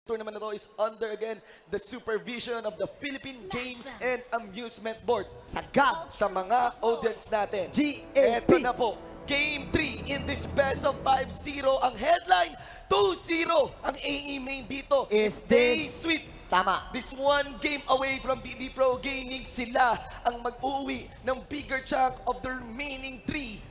tournament na to is under again the supervision of the Philippine Games and Amusement Board. Sagab. Sa mga audience natin. GAP. Eto na po. Game 3 in this best of 5-0. Ang headline, 2-0. Ang AE main dito. Is They this- sweep. Tama. This one game away from DD Pro Gaming, sila ang mag-uwi ng bigger chunk of the remaining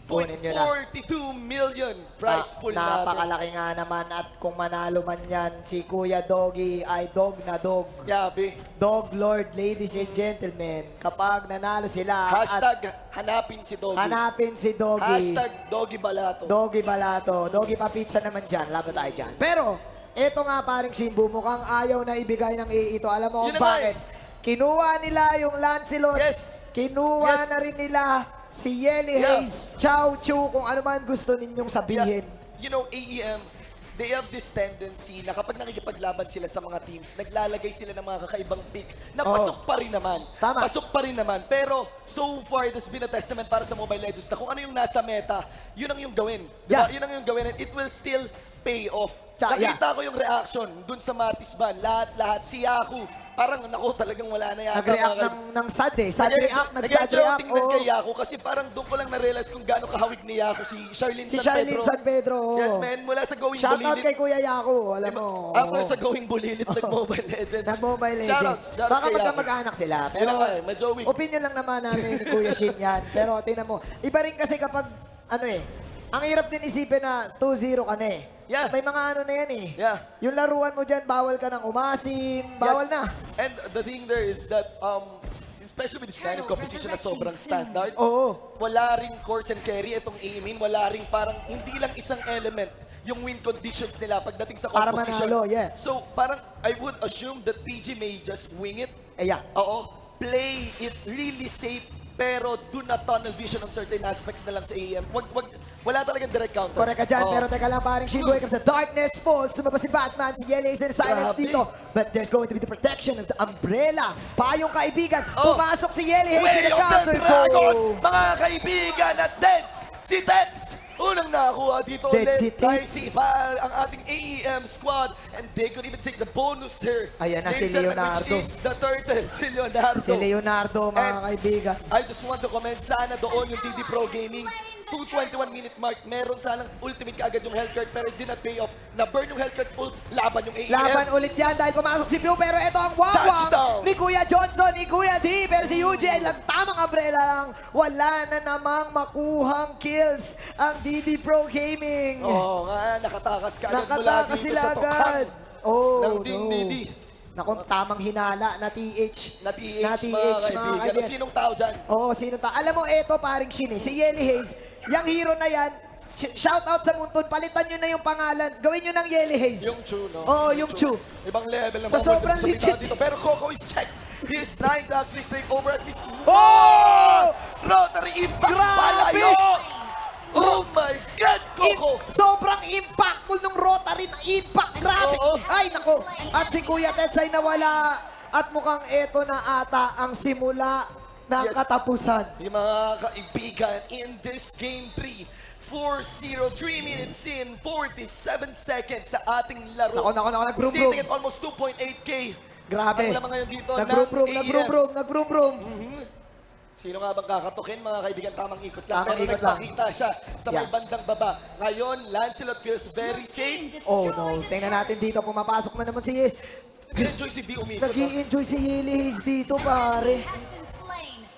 Kunin nyo na. 3.42 million prize pool natin. Napakalaki nga naman at kung manalo man yan, si Kuya Doggy ay dog na dog. Yabi. Dog Lord, ladies and gentlemen, kapag nanalo sila Hashtag hanapin si at Doggy. hanapin si Doggy. Hashtag Doggy Balato. Doggy Balato. Doggy pa pizza naman dyan. Laban tayo dyan. Pero, eto nga paring Simbu, mukhang ayaw na ibigay ng ito. Alam mo Yun kung na nga bakit? Kinuha nila yung Lancelot. Yes. Kinuha Yes. na rin nila si Yeli Yeah. Hayes, Chow Chu, kung ano man gusto ninyong sabihin. You know, AEM, they have this tendency na kapag nakikipaglaban sila sa mga teams, naglalagay sila ng mga kakaibang pick na Oo. pasok pa rin naman. Tama. Pasok pa rin naman. Pero so far, it has been a testament para sa Mobile Legends na kung ano yung nasa meta, yun ang yung gawin. Diba? Yeah. Yun ang yung gawin and it will still pay off. Yeah. Nakita ko yung reaction dun sa Martis Ban. Lahat. Si Yaku, parang naku, talagang wala na yata. Nag-react mga- ng sad eh. Sad react, nag-sad Nag-enjoy ako react. tingnan oo. kay Yaku kasi parang doon ko lang na-realize kung gaano kahawig ni Yaku si Charlene Si San Charlene Pedro. San Pedro. oo. Yes, man. Mula sa Going Shoutout Bulilit. kay Kuya Yaku, alam mo. After oo. sa Going Bulilit, nag-Mobile Legends. Nag-Mobile Shoutouts. Legends. Baka kay Yaku. magkamag-anak sila. Yun Pero na nga eh, medyo weak. opinion lang naman namin ni Kuya Shin yan. Pero tingnan mo, iba rin kasi kapag, ano eh, ang hirap din isipin na 2-0 ka na eh. Yeah. May mga ano na yan eh. Yeah. Yung laruan mo dyan, bawal ka ng umasim, bawal Yes. na. And the thing there is that, especially with this kind of composition na sobrang standard, Oo. wala ring course and carry itong Aimin, wala ring parang hindi lang isang element yung win conditions nila pagdating sa Para composition. manalo, yeah. So parang I would assume that PG may just wing it. Eh, yeah. Oo. Play it really safe pero do not tunnel vision on certain aspects na lang sa AEM. Wala talagang direct counter. Correct ka dyan, Oo. pero teka lang paring Shin, wake up the darkness falls. Sumabas si Batman, si Yeli is in silence Grabe. dito. But there's going to be the protection of the umbrella. Payong kaibigan, Oh. pumasok si Yeli Hayes Way with a of the counter Dragon! goal. Mga kaibigan at Teds! Si Teds! Unang nakakuha dito Teds, si ulit kay Teds. si Par, ang ating AEM squad. And they could even take the bonus here. Ayan na si Nation, Leonardo. Which is the turtle, si Leonardo. Si Leonardo, mga And kaibigan. I just want to comment, sana doon yung DD Pro Gaming. 2:21 mark, meron sanang ultimate kaagad yung health card pero it did not pay off. Na-burn yung health card ult, laban yung AEM. Laban ulit yan dahil pumasok si Pew, pero ito ang Touchdown! wawang ni Kuya Johnson, ni Kuya D, pero si UJ ay lang tamang umbrella lang. Wala na namang makuhang kills ang DD Pro Gaming. Oo nga, nakatakas ka agad mula Nakatakas dito sila sa agad. tokhang Oh, ng Team no. DD. Naku, tamang hinala na TH. Na TH, mga kaibigan. Sinong tao dyan? Oo, sino ta? Alam mo, eto paring Shin eh. Si Yeli Hayes, yung hero na yan, shout out sa Muntun, palitan nyo na yung pangalan. Gawin nyo ng Yeli Hayes. Yung Chu, no? Oo, yung Chu. Ibang level ng Sa mga sobrang sa bitaw legit. dito. Pero Coco is checked. He is trying to actually take over at least. Oh! Rotary Impact Grabe! palayo! Oh my God, Coco! Sobrang impactful ng rotary na impact. Grabe. Oo. Ay, nako. At si Kuya Teds ay nawala. At mukhang eto na ata ang simula ng Yes. katapusan. Yung mga kaibigan in this game 3. 4-0, 3 minutes in, 47 seconds sa ating laro. Nako, nag-broom-broom. Sitting at almost 2.8K. Grabe. Ang laman ngayon dito Nag-broom-broom, ng nag-broom-broom, nag-broom-broom. Sino nga bang kakatukin, mga kaibigan? Tamang ikot lang. Tamang Pero ikot lang. nagpakita siya sa may Yeah. bandang baba. Ngayon, Lancelot feels very safe. Oh no, tingnan natin dito, pumapasok na naman si... Nag-enjoy si D umikot. no? Nag-i-enjoy si Yeli Hayes dito, pare.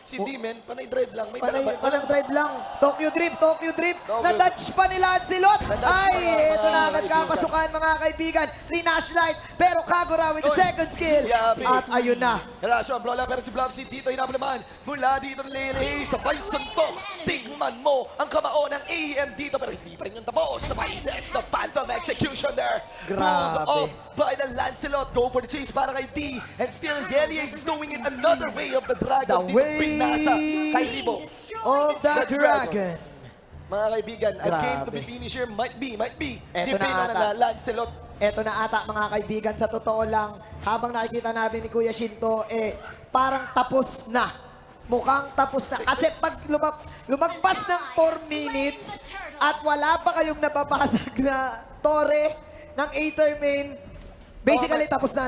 Si D, men, panay drive lang. May Panay, dalaban. panang drive lang. Tokyo Drift, Tokyo Drift. Tokyo Na-touch pa ni Lancelot. Na-touch pa Ay, nga, ito mga na agad kaibigan. kapasukan, mga kaibigan. Rinash Light, pero Kagura with the Oy. second skill. Yeah, At ayun na. Relasyon, bro lang, pero si Blobsy dito hinabol naman. Mula dito ng Lele, sabay suntok. Tingnan mo ang kamao ng AEM dito, pero hindi pa rin yung tapos. Sabay Ines, the Phantom Execution there. Grabe. Pulled off by the Lancelot. Go for the chase para kay D. And still, Yeli is doing it another way of the Dragon. The Dito pinasa way kay Libo. of the Dragon. Mga kaibigan, a game to Grabe. be finisher might be. Eto na Depende ata. na Lancelot. Eto na ata, mga kaibigan, sa totoo lang, habang nakikita namin ni Kuya Shinto, parang tapos na. Mukhang tapos na. Kasi pag lumagpas ng 4 minutes at wala pa kayong nababasag na tore ng Aether main, Basically, tapos na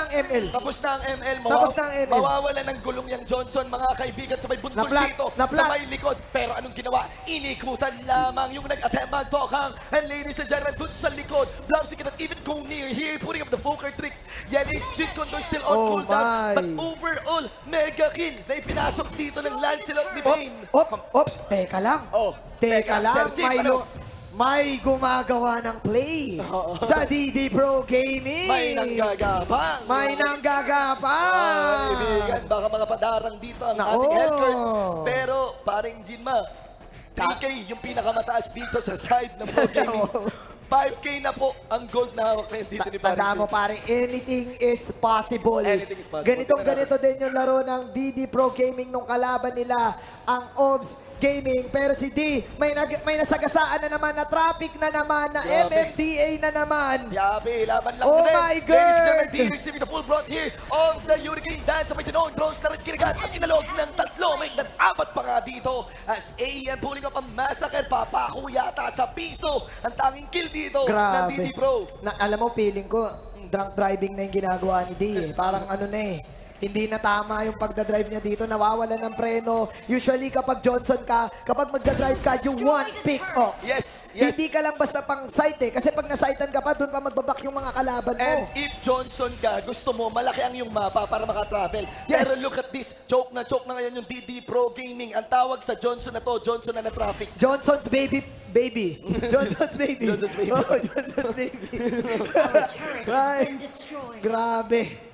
ang ML. Tapos na ang ML mo. Tapos na ang ML. Mawawala ng gulong yung Johnson, mga kaibigan, sa may bundol Naplat, dito, naplat. sa may likod. Pero anong ginawa? Inikutan lamang yung nag-attempt magtokang. And ladies and gentlemen, dun sa likod, Blobsy cannot even go near here, putting up the Fokker tricks. Yan is Street Condor still on Oh cooldown. my. But overall, mega kill. Na ipinasok dito ng Lancelot ni Bane. Teka lang. Oh, Teka lang, Sir Chief, ano? may gumagawa ng play sa DD Pro Gaming. May nanggagapang. May nanggagapang. Kaibigan, baka mga padarang dito ang Nako. ating healthcare. Pero, paring Jinma, 3K yung pinakamataas dito sa side ng Pro Gaming. 5K na po ang gold na hawak ngayon dito ni Tanda Paring mo Jin. pare, anything is possible. Anything is possible. Ganito din yung laro ng DD Pro Gaming nung kalaban nila, ang OBS Gaming. Pero si D, may nasagasaan na naman na traffic na naman, na Grabe. MMDA na naman. Yabe, laban lang Oh din. my Ladies and God! gentlemen, D receiving the full brunt here of the Hurricane Dance. Sabay tinong drones na rin kinagat at inalog ng tatlo. May apat pa nga dito. As AEM pulling up ang massacre, papako yata sa piso. Ang tanging kill dito ng DD Pro. Alam mo, feeling ko, drunk driving na yung ginagawa ni D. Parang ano na eh. Hindi na tama yung pagdadrive niya dito. Nawawala ng preno. Usually kapag Johnson ka, kapag magdadrive ka, you want pick-offs. Yes, yes. Hindi ka lang basta pang sight eh. Kasi pag nasightan ka pa, doon pa magbabak yung mga kalaban mo. And if Johnson ka, gusto mo, malaki ang yung mapa para makatravel. Yes. Pero look at this, choke na ngayon yung DD Pro Gaming. Ang tawag sa Johnson na to, Johnson na traffic. Johnson's baby. Johnson's baby. Johnson's baby. Oh, Johnson's baby. Our turret has Ay, been destroyed. grabe.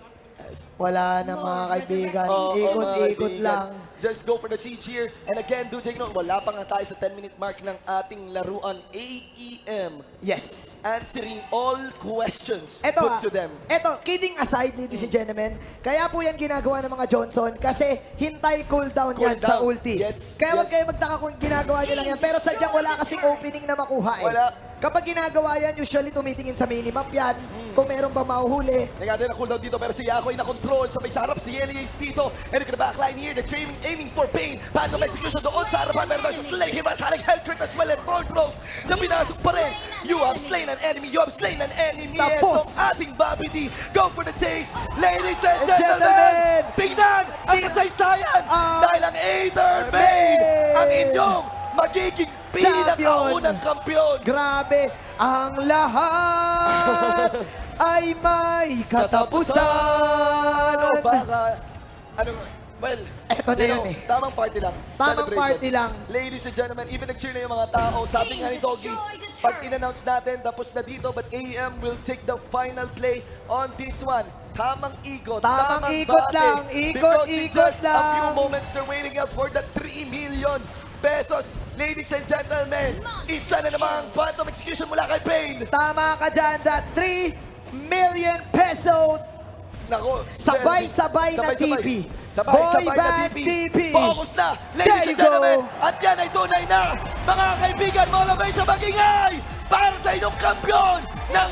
Wala na mga kaibigan. Oo, Ikot-ikot mga lang. kaibigan. Just go for the siege here. And again, do take note, wala pa nga tayo sa 10-minute mark ng ating laruan. AEM Yes. answering all questions Eto put to them. Eto, kidding aside, ladies and gentlemen, kaya po yan ginagawa ng mga Johnson kasi hintay cooldown yan sa Cooldown. ulti. Yes, Kaya wag yes. kayo magtaka kung ginagawa nila yan. Pero sadyang wala kasing opening na makuha eh. Wala. Kapag ginagawa yan, usually tumitingin sa minimap yan. Kung meron ba mahuhuli. Nagkataon na cooldown dito pero si Yako ay na-control. Sabay sa harap si Elias dito. And look at the backline here. They're aiming for Pain. Phantom execution doon sa harapan. Pero there's a slay. Himas haling Hellcurt as well. And Thorn Bros na pinasok pa rin. You have slain an enemy. You have slain an enemy. Tapos. Itong ating Bobby D. Go for the chase. Ladies and Gentlemen. gentlemen. Tingnan ang kasaysayan. Dahil ang Aether Bane ang inyong magiging pinakaunang kampiyon. Grabe, ang lahat ay may katapusan. Ano baka, well, Eto na yun eh. Tamang party lang. Tamang Celebration. party lang. Ladies and gentlemen, even nag-cheer na yung mga tao. Sabi nga ni Doggy, pag in-announce natin, tapos na dito, but AEM will take the final play on this one. Tamang ikot. Tamang ikot bate. lang. Because in Ikot just a few lang. moments, they're waiting out for the 3 million pesos. Ladies and gentlemen, isa na namang phantom execution mula kay Pain. Tama ka dyan, that 3 million peso. Nako, Sabay-sabay na TP. Sabay-sabay Boy na band TP. TP. Focus na, There ladies you and gentlemen. go. At yan ay tunay na, mga kaibigan, motivation magingay para sa inyong kampiyon ng